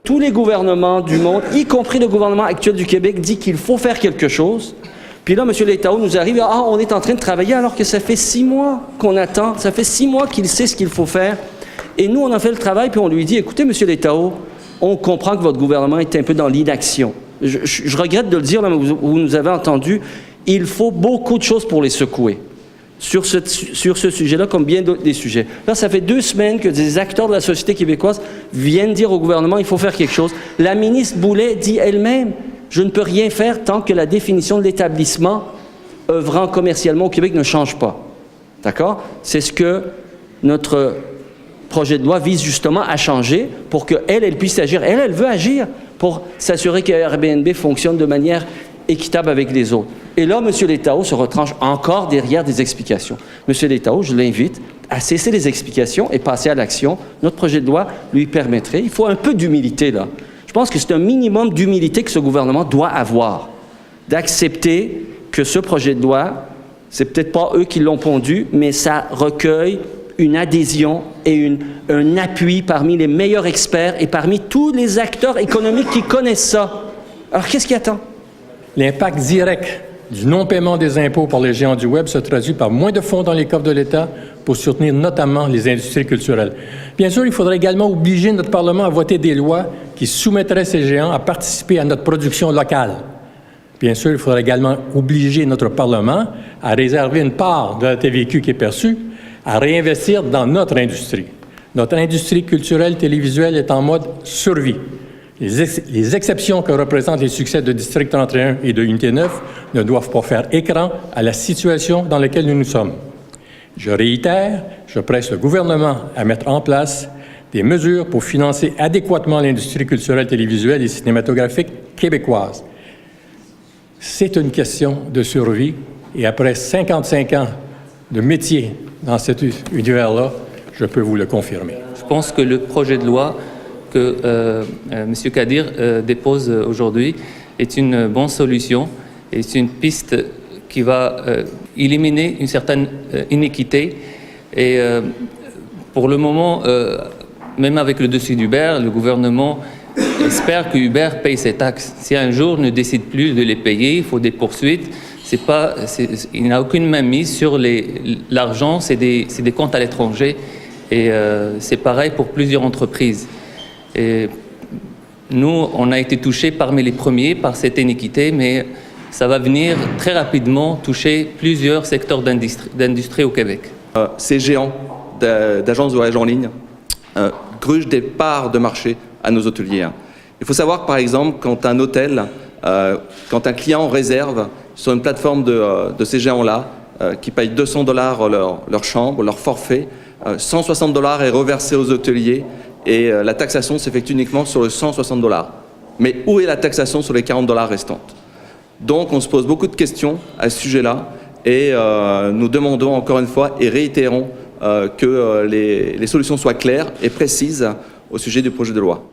Tous les gouvernements du monde, y compris le gouvernement actuel du Québec, dit qu'il faut faire quelque chose. Puis là, M. Letao nous arrive, on est en train de travailler alors que ça fait 6 mois qu'on attend. Ça fait 6 mois qu'il sait ce qu'il faut faire. Et nous, on a fait le travail, puis on lui dit, écoutez, M. Letao, on comprend que votre gouvernement est un peu dans l'inaction. Je regrette de le dire, là, mais vous nous avez entendu, il faut beaucoup de choses pour les secouer. Sur ce sujet-là, comme bien d'autres des sujets. Là, ça fait 2 semaines que des acteurs de la société québécoise viennent dire au gouvernement il faut faire quelque chose. La ministre Boulet dit elle-même je ne peux rien faire tant que la définition de l'établissement œuvrant commercialement au Québec ne change pas. D'accord? C'est ce que notre projet de loi vise justement à changer pour qu'elle puisse agir. Elle veut agir pour s'assurer que Airbnb fonctionne de manière équitable avec les autres. Et là, M. Letao se retranche encore derrière des explications. M. Letao, je l'invite à cesser les explications et passer à l'action. Notre projet de loi lui permettrait. Il faut un peu d'humilité, là. Je pense que c'est un minimum d'humilité que ce gouvernement doit avoir, d'accepter que ce projet de loi, c'est peut-être pas eux qui l'ont pondu, mais ça recueille une adhésion et un appui parmi les meilleurs experts et parmi tous les acteurs économiques qui connaissent ça. Alors, qu'est-ce qui attend? L'impact direct du non-paiement des impôts par les géants du Web se traduit par moins de fonds dans les coffres de l'État pour soutenir notamment les industries culturelles. Bien sûr, il faudrait également obliger notre Parlement à voter des lois qui soumettraient ces géants à participer à notre production locale. Bien sûr, il faudrait également obliger notre Parlement à réserver une part de la TVQ qui est perçue, à réinvestir dans notre industrie. Notre industrie culturelle télévisuelle est en mode survie. Les exceptions que représentent les succès de District 31 et de Unité 9 ne doivent pas faire écran à la situation dans laquelle nous nous sommes. Je réitère, je presse le gouvernement à mettre en place des mesures pour financer adéquatement l'industrie culturelle télévisuelle et cinématographique québécoise. C'est une question de survie et après 55 ans de métier dans cet univers-là, je peux vous le confirmer. Je pense que le projet de loi que M. Kadir dépose aujourd'hui est une bonne solution et c'est une piste qui va éliminer une certaine inéquité. Et pour le moment, même avec le dossier d'Uber, le gouvernement espère que Uber paye ses taxes. Si un jour ne décide plus de les payer, il faut des poursuites. Il n'a aucune mainmise sur l'argent, c'est des comptes à l'étranger. Et c'est pareil pour plusieurs entreprises. Et nous, on a été touchés parmi les premiers par cette inéquité, mais ça va venir très rapidement toucher plusieurs secteurs d'industrie au Québec. Ces géants d'agences de voyage en ligne grugent des parts de marché à nos hôteliers. Il faut savoir que, par exemple, quand un hôtel, quand un client réserve sur une plateforme de ces géants-là, qui payent $200 leur chambre, leur forfait, $160 est reversé aux hôteliers et la taxation s'effectue uniquement sur le $160. Mais où est la taxation sur les $40 restantes? Donc on se pose beaucoup de questions à ce sujet-là et nous demandons encore une fois et réitérons que les solutions soient claires et précises au sujet du projet de loi.